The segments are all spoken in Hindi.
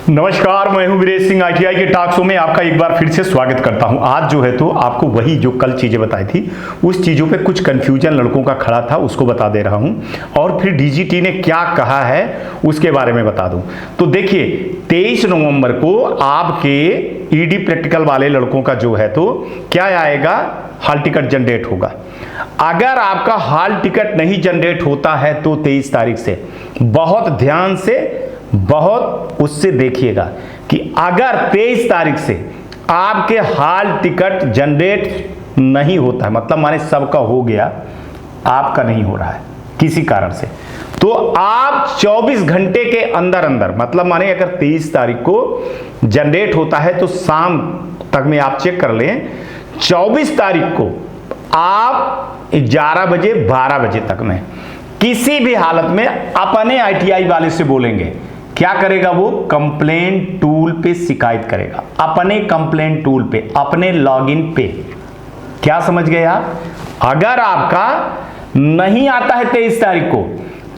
नमस्कार, मैं हूं वीरेश सिंह। आईटीआई के टॉक शो में आपका एक बार फिर से स्वागत करता हूं। आज जो है तो आपको वही जो कल चीज़ें बताई थी उस चीज़ों पे कुछ कन्फ्यूजन लड़कों का खड़ा था उसको बता दे रहा हूं, और फिर डीजीटी ने क्या कहा है उसके बारे में बता दूं। तो देखिए 23 नवंबर को आपके ईडी प्रैक्टिकल वाले लड़कों का जो है तो क्या आएगा, हॉल टिकट जनरेट होगा। अगर आपका हॉल टिकट नहीं जनरेट होता है तो 23 तारीख से बहुत ध्यान से बहुत उससे देखिएगा कि अगर 23 तारीख से आपके हॉल टिकट जनरेट नहीं होता है, मतलब माने सबका हो गया, आपका नहीं हो रहा है किसी कारण से, तो आप 24 घंटे के अंदर अंदर, मतलब माने अगर 23 तारीख को जनरेट होता है तो शाम तक में आप चेक कर लें, 24 तारीख को आप 11 बजे 12 बजे तक में किसी भी हालत में अपने आईटीआई वाले से बोलेंगे। क्या करेगा वो? कंप्लेंट टूल पे शिकायत करेगा, अपने कंप्लेंट टूल पे, अपने लॉगिन पे। क्या समझ गए आप? अगर आपका नहीं आता है 23 तारीख को,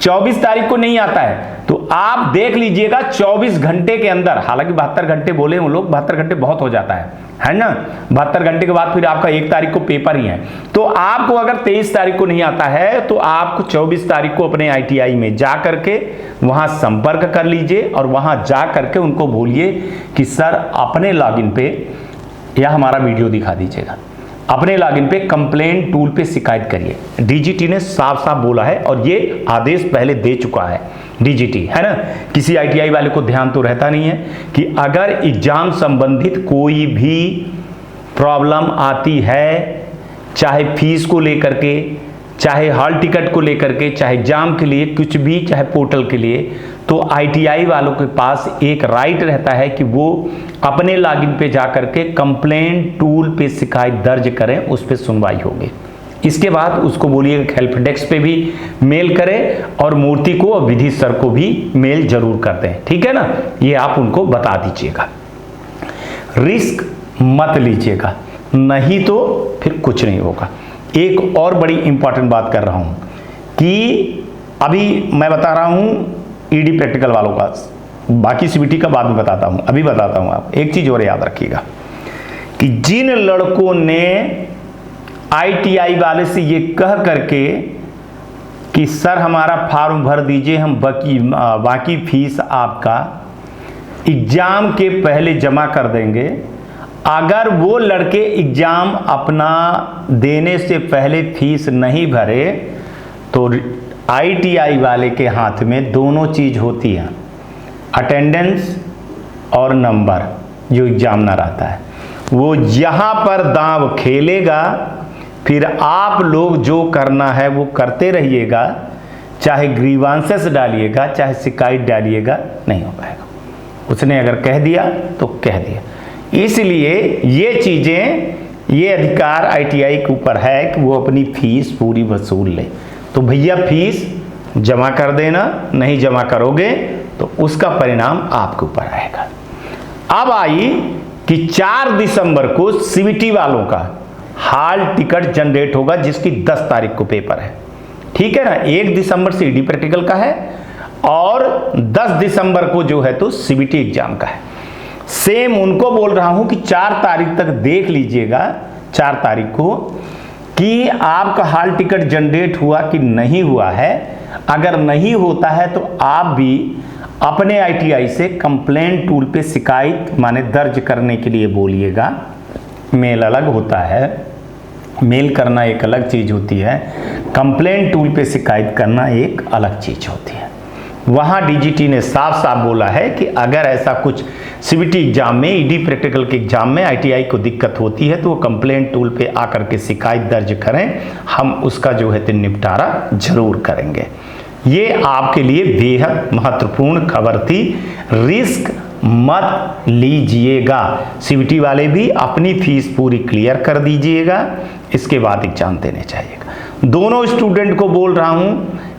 24 तारीख को नहीं आता है, तो आप देख लीजिएगा 24 घंटे के अंदर, हालांकि 72 घंटे बोले हम लोग, 72 घंटे बहुत हो जाता है ना। 72 घंटे के बाद फिर आपका 1 तारीख को पेपर ही है, तो आपको अगर 23 तारीख को नहीं आता है तो आपको 24 तारीख को अपने आईटीआई में जा करके वहां संपर्क कर लीजिए और वहां जा करके उनको बोलिए कि सर अपने लॉगिन पे या हमारा वीडियो दिखा दीजिएगा, अपने लॉगिन पे कंप्लेंट टूल पे शिकायत करिए। डीजीटी ने साफ साफ बोला है और ये आदेश पहले दे चुका है डीजीटी, है ना। किसी आईटीआई वाले को ध्यान तो रहता नहीं है कि अगर एग्जाम संबंधित कोई भी प्रॉब्लम आती है, चाहे फीस को लेकर के, चाहे हॉल टिकट को लेकर के, चाहे एग्जाम के लिए कुछ भी, चाहे पोर्टल के लिए, तो आईटीआई वालों के पास एक राइट रहता है कि वो अपने लॉगिन पे जाकर के कंप्लेंट टूल पे शिकायत दर्ज करें, उस पर सुनवाई होगी। इसके बाद उसको बोलिए हेल्प डेस्क पे भी मेल करें और मूर्ति को और विधि सर को भी मेल जरूर करते हैं, ठीक है ना। ये आप उनको बता दीजिएगा, रिस्क मत लीजिएगा, नहीं तो फिर कुछ नहीं होगा। एक और बड़ी इंपॉर्टेंट बात कर रहा हूं कि अभी मैं बता रहा हूं ईडी प्रैक्टिकल वालों का, बाकी सीबीटी का बाद में बताता हूं, अभी बताता हूं। आप एक चीज और याद रखिएगा कि जिन लड़कों ने आईटीआई वाले से ये कह करके कि सर हमारा फॉर्म भर दीजिए, हम बाकी फीस आपका एग्जाम के पहले जमा कर देंगे, अगर वो लड़के एग्जाम अपना देने से पहले फीस नहीं भरे तो आईटीआई वाले के हाथ में दोनों चीज होती है, अटेंडेंस और नंबर। जो एग्जामिनर आता है वो यहाँ पर दांव खेलेगा, फिर आप लोग जो करना है वो करते रहिएगा, चाहे ग्रीवांसेस डालिएगा, चाहे शिकायत डालिएगा, नहीं हो पाएगा। उसने अगर कह दिया तो कह दिया। इसलिए ये चीजें, ये अधिकार आईटीआई के ऊपर है कि वो अपनी फीस पूरी वसूल ले। तो भैया फीस जमा कर देना, नहीं जमा करोगे तो उसका परिणाम आपके ऊपर आएगा। अब आई कि 4 दिसंबर को सीबीटी वालों का हॉल टिकट जनरेट होगा, जिसकी 10 तारीख को पेपर है, ठीक है ना। 1 दिसंबर से ईडी प्रैक्टिकल का है और 10 दिसंबर को जो है तो सीबीटी एग्जाम का है। सेम उनको बोल रहा हूं कि 4 तारीख तक देख लीजिएगा, 4 तारीख को, कि आपका हॉल टिकट जनरेट हुआ कि नहीं हुआ है। अगर नहीं होता है तो आप भी अपने आईटीआई से कंप्लेंट टूल पे शिकायत माने दर्ज करने के लिए बोलिएगा। मेल अलग होता है, मेल करना एक अलग चीज होती है, कंप्लेंट टूल पे शिकायत करना एक अलग चीज होती है। वहां डीजीटी ने साफ साफ बोला है कि अगर ऐसा कुछ सीबीटी एग्जाम में, ईडी प्रैक्टिकल के एग्जाम में आईटीआई को दिक्कत होती है तो वो कंप्लेंट टूल पे आकर के शिकायत दर्ज करें, हम उसका जो है तो निपटारा जरूर करेंगे। ये आपके लिए बेहद महत्वपूर्ण खबर थी, रिस्क मत लीजिएगा। सीबीटी वाले भी अपनी फीस पूरी क्लियर कर दीजिएगा, इसके बाद एग्जाम देने चाहिएगा। दोनों स्टूडेंट को बोल रहा हूं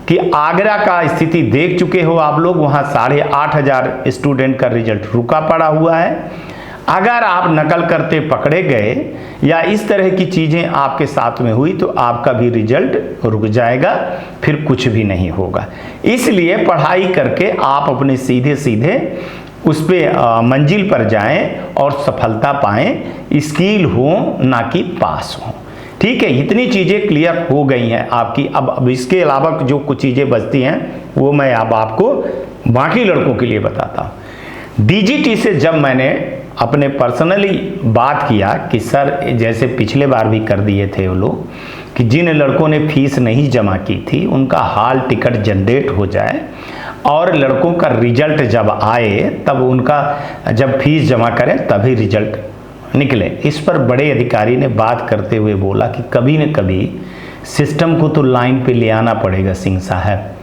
कि आगरा का स्थिति देख चुके हो आप लोग, वहां 8,500 स्टूडेंट का रिजल्ट रुका पड़ा हुआ है। अगर आप नकल करते पकड़े गए या इस तरह की चीजें आपके साथ में हुई तो आपका भी रिजल्ट रुक जाएगा, फिर कुछ भी नहीं होगा। इसलिए पढ़ाई करके आप अपने सीधे सीधे उस पर मंजिल पर जाएं और सफलता पाएं, स्किल हो ना कि पास हो। ठीक है, इतनी चीज़ें क्लियर हो गई हैं आपकी। अब इसके अलावा जो कुछ चीज़ें बचती हैं वो मैं अब आपको बाकी लड़कों के लिए बताता हूँ। डीजीटी से जब मैंने अपने पर्सनली बात किया कि सर, जैसे पिछले बार भी कर दिए थे वो लोग, कि जिन लड़कों ने फीस नहीं जमा की थी उनका हाल टिकट जनरेट हो जाए और लड़कों का रिजल्ट जब आए तब उनका जब फीस जमा करें तभी रिजल्ट निकले। इस पर बड़े अधिकारी ने बात करते हुए बोला कि कभी न कभी सिस्टम को तो लाइन पे ले आना पड़ेगा सिंह साहब।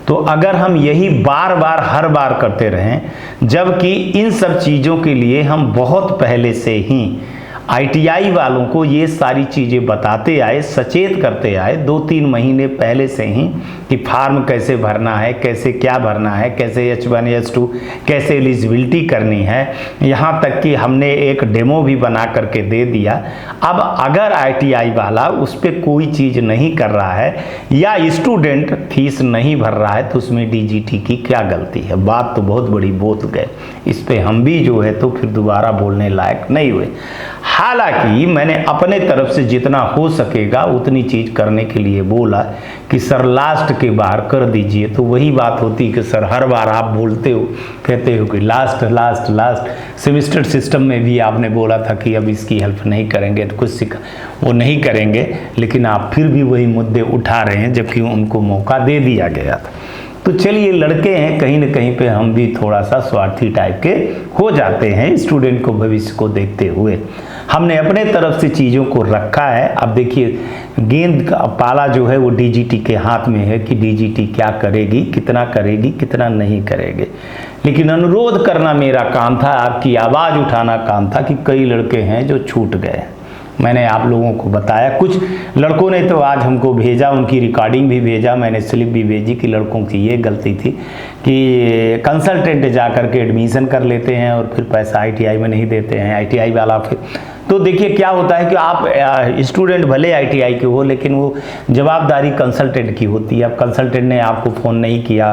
तो अगर हम यही बार बार हर बार करते रहें, जबकि इन सब चीज़ों के लिए हम बहुत पहले से ही आईटीआई वालों को ये सारी चीज़ें बताते आए, सचेत करते आए 2-3 महीने पहले से ही कि फार्म कैसे भरना है, कैसे क्या भरना है, कैसे H1 H2 कैसे एलिजिबिलिटी करनी है, यहाँ तक कि हमने एक डेमो भी बना करके दे दिया। अब अगर आईटीआई वाला उस पर कोई चीज़ नहीं कर रहा है या स्टूडेंट फीस नहीं भर रहा है तो उसमें डीजीटी की क्या गलती है? बात तो बहुत बड़ी बोल गए, इस पर हम भी जो है तो फिर दोबारा बोलने लायक नहीं हुए। हालांकि मैंने अपने तरफ से जितना हो सकेगा उतनी चीज़ करने के लिए बोला कि सर लास्ट के बार कर दीजिए। तो वही बात होती कि सर हर बार आप बोलते हो, कहते हो कि last last last. Semester system में भी आपने बोला था कि अब इसकी हेल्प नहीं करेंगे, तो कुछ वो नहीं करेंगे, लेकिन आप फिर भी वही मुद्दे उठा रहे हैं जबकि उनको मौका दे दिया गया था। तो चलिए, लड़के हैं, कहीं न कहीं पे हम भी थोड़ा सा स्वार्थी टाइप के हो जाते हैं स्टूडेंट को भविष्य को देखते हुए। हमने अपने तरफ से चीज़ों को रखा है। अब देखिए, गेंद का पाला जो है वो डीजीटी के हाथ में है कि डीजीटी क्या करेगी, कितना नहीं करेगी। लेकिन अनुरोध करना मेरा काम था, आपकी आवाज़ उठाना काम था कि कई लड़के हैं जो छूट गए। मैंने आप लोगों को बताया, कुछ लड़कों ने तो आज हमको भेजा, उनकी रिकॉर्डिंग भी भेजा, मैंने स्लिप भी भेजी कि लड़कों की ये गलती थी कि कंसल्टेंट जा कर के एडमिशन कर लेते हैं और फिर पैसा आईटीआई में नहीं देते हैं। आईटीआई वाला फिर तो देखिए क्या होता है कि आप स्टूडेंट भले आईटीआई के हो, लेकिन वो जवाबदारी कंसल्टेंट की होती है। अब कंसल्टेंट ने आपको फ़ोन नहीं किया,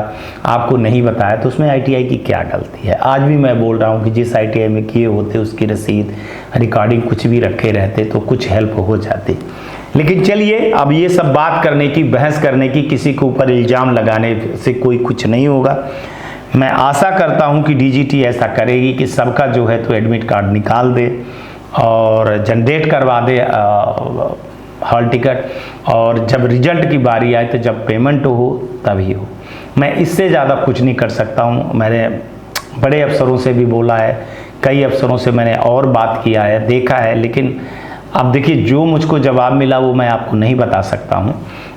आपको नहीं बताया, तो उसमें आईटीआई की क्या गलती है? आज भी मैं बोल रहा हूँ कि जिस आईटीआई में किए होते उसकी रसीद, रिकॉर्डिंग कुछ भी रखे रहते तो कुछ हेल्प हो जाती। लेकिन चलिए, अब ये सब बात करने की, बहस करने की, किसी के ऊपर इल्ज़ाम लगाने से कोई कुछ नहीं होगा। मैं आशा करता हूँ कि डीजीटी ऐसा करेगी कि सबका जो है तो एडमिट कार्ड निकाल दे और जनरेट करवा दे हॉल टिकट, और जब रिजल्ट की बारी आए तो जब पेमेंट हो तभी हो। मैं इससे ज़्यादा कुछ नहीं कर सकता हूँ। मैंने बड़े अफसरों से भी बोला है, कई अफसरों से मैंने और बात किया है, देखा है, लेकिन अब देखिए जो मुझको जवाब मिला वो मैं आपको नहीं बता सकता हूँ।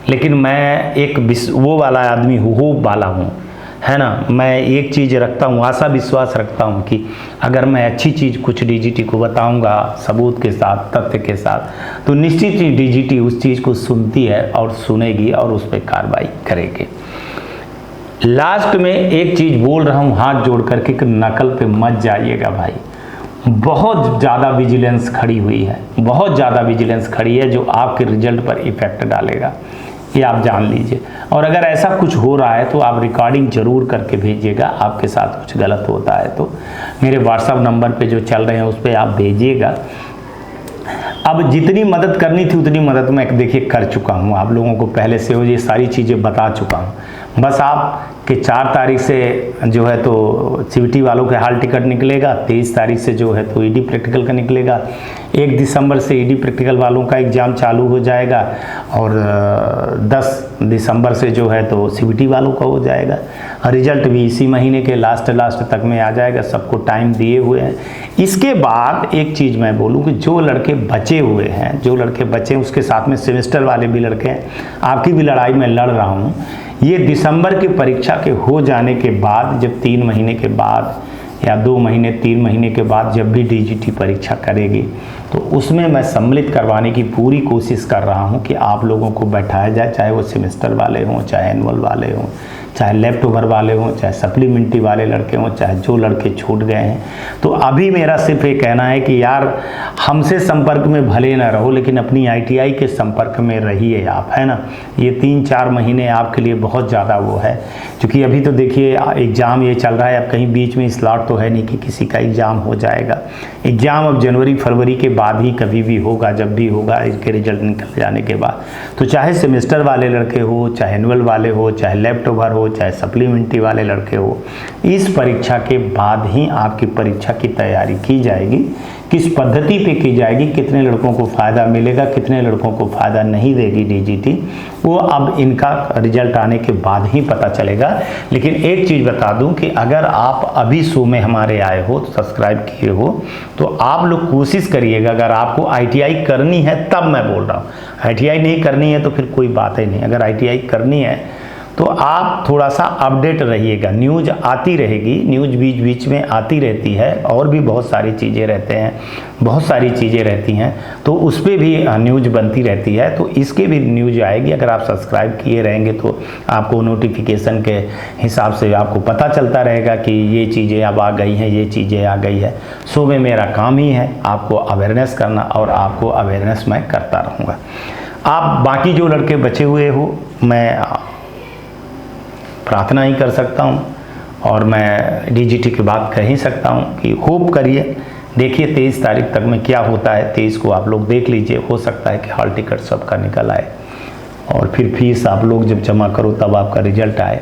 लेकिन मैं एक वो वाला आदमी हूँ, होप वाला हूँ, है ना। मैं एक चीज़ रखता हूँ, आशा विश्वास रखता हूँ कि अगर मैं अच्छी चीज़ कुछ डीजीटी को बताऊँगा सबूत के साथ, तथ्य के साथ, तो निश्चित ही डीजीटी उस चीज़ को सुनती है और सुनेगी और उस पर कार्रवाई करेगी। लास्ट में एक चीज़ बोल रहा हूँ हाथ जोड़ करके कि नकल पे मत जाइएगा भाई। बहुत ज़्यादा विजिलेंस खड़ी हुई है, बहुत ज़्यादा विजिलेंस खड़ी है जो आपके रिजल्ट पर इफ़ेक्ट डालेगा, ये आप जान लीजिए। और अगर ऐसा कुछ हो रहा है तो आप रिकॉर्डिंग ज़रूर करके भेजिएगा। आपके साथ कुछ गलत होता है तो मेरे व्हाट्सएप नंबर पे जो चल रहे हैं उस पर आप भेजिएगा। अब जितनी मदद करनी थी उतनी मदद मैं देखिए कर चुका हूँ, आप लोगों को पहले से ये सारी चीज़ें बता चुका हूँ। बस आप कि 4 तारीख से जो है तो सीवीटी वालों के हाल टिकट निकलेगा, 23 तारीख से जो है तो ईडी प्रैक्टिकल का निकलेगा, 1 दिसंबर से ईडी प्रैक्टिकल वालों का एग्ज़ाम चालू हो जाएगा और 10 दिसंबर से जो है तो सीवीटी वालों का हो जाएगा। रिजल्ट भी इसी महीने के लास्ट तक में आ जाएगा, सबको टाइम दिए हुए हैं। इसके बाद एक चीज़ मैं बोलूँ कि जो लड़के बचे हुए हैं, जो लड़के बचे हैं उसके साथ में सेमेस्टर वाले भी लड़के हैं, आपकी भी लड़ाई मैं लड़ रहा हूँ। ये दिसंबर की परीक्षा के हो जाने के बाद, जब 3 महीने के बाद या 2 महीने 3 महीने के बाद जब भी डीजीटी परीक्षा करेगी तो उसमें मैं सम्मिलित करवाने की पूरी कोशिश कर रहा हूं कि आप लोगों को बैठाया जाए, चाहे वो सेमेस्टर वाले हों, चाहे एनुअल वाले हों, चाहे लेफ्ट ओवर वाले हों, चाहे सप्लीमेंट्री वाले लड़के हों, चाहे जो लड़के छूट गए हैं। तो अभी मेरा सिर्फ ये कहना है कि यार हमसे संपर्क में भले ना रहो, लेकिन अपनी आईटीआई के संपर्क में रहिए आप, है ना। ये 3-4 महीने आपके लिए बहुत ज़्यादा वो है, क्योंकि अभी तो देखिए एग्ज़ाम ये चल रहा है, अब कहीं बीच में स्लॉट तो है नहीं कि किसी का एग्ज़ाम हो जाएगा। एग्ज़ाम अब जनवरी फरवरी के बाद ही कभी भी होगा, जब भी होगा इसके रिजल्ट निकल जाने के बाद। तो चाहे सेमेस्टर वाले लड़के हो, चाहे एनुअल वाले हो, चाहे लैप्ट ओवर हो, चाहे सप्लीमेंट्री वाले लड़के हो, इस परीक्षा के बाद ही आपकी परीक्षा की तैयारी की जाएगी। किस पद्धति पे की जाएगी, कितने लड़कों को फ़ायदा मिलेगा, कितने लड़कों को फ़ायदा नहीं देगी डीजीटी, वो अब इनका रिजल्ट आने के बाद ही पता चलेगा। लेकिन एक चीज़ बता दूं कि अगर आप अभी शो में हमारे आए हो, तो सब्सक्राइब किए हो, तो आप लोग कोशिश करिएगा, अगर आपको ITI करनी है तब मैं बोल रहा हूँ। ITI नहीं करनी है तो फिर कोई बात ही नहीं। अगर ITI करनी है तो आप थोड़ा सा अपडेट रहिएगा, न्यूज़ आती रहेगी, न्यूज़ बीच बीच में आती रहती है, और भी बहुत सारी चीज़ें रहते हैं, बहुत सारी चीज़ें रहती हैं, तो उस पर भी न्यूज़ बनती रहती है, तो इसके भी न्यूज़ आएगी। अगर आप सब्सक्राइब किए रहेंगे तो आपको नोटिफिकेशन के हिसाब से आपको पता चलता रहेगा कि ये चीज़ें अब आ गई हैं, ये चीज़ें आ गई है। सो में मेरा काम ही है आपको अवेयरनेस करना, और आपको अवेयरनेस मैं करता रहूँगा। आप बाकी जो लड़के बचे हुए हो, मैं प्रार्थना ही कर सकता हूँ, और मैं डीजीटी की बात कह ही सकता हूँ कि होप करिए, देखिए 23 तारीख तक में क्या होता है। 23 को आप लोग देख लीजिए, हो सकता है कि हॉल टिकट सबका निकल आए, और फिर फीस आप लोग जब जमा करो तब आपका रिजल्ट आए।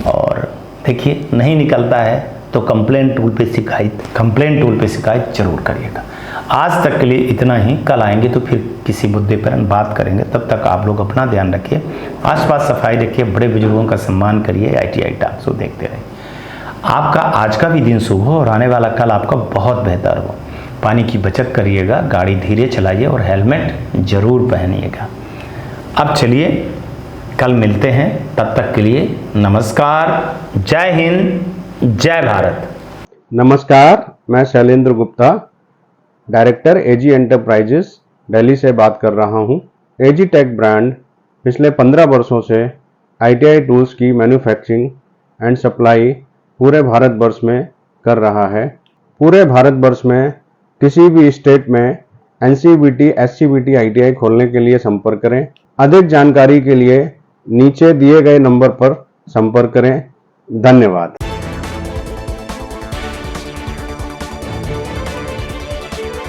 और देखिए नहीं निकलता है तो कंप्लेंट टूल पे शिकायत जरूर करिएगा। आज तक के लिए इतना ही, कल आएंगे तो फिर किसी मुद्दे पर हम बात करेंगे। तब तक आप लोग अपना ध्यान रखिए, आसपास सफाई रखिए, बड़े बुजुर्गों का सम्मान करिए। ITI टॉक शो देखते रहिए। आपका आज का भी दिन शुभ हो और आने वाला कल आपका बहुत बेहतर हो। पानी की बचत करिएगा, गाड़ी धीरे चलाइए और हेलमेट जरूर पहनिएगा। अब चलिए कल मिलते हैं, तब तक के लिए नमस्कार, जय हिंद, जय भारत। नमस्कार, मैं Shailendra Gupta, director AG enterprises Delhi से बात कर रहा हूं। AG टेक ब्रांड पिछले 15 वर्षों से ITI टूल्स की मैन्युफैक्चरिंग एंड सप्लाई पूरे भारतवर्ष में कर रहा है। पूरे भारतवर्ष में किसी भी स्टेट में NCVT, SCVT ITI खोलने के लिए संपर्क करें। अधिक जानकारी के लिए नीचे दिए गए नंबर पर संपर्क करें। धन्यवाद।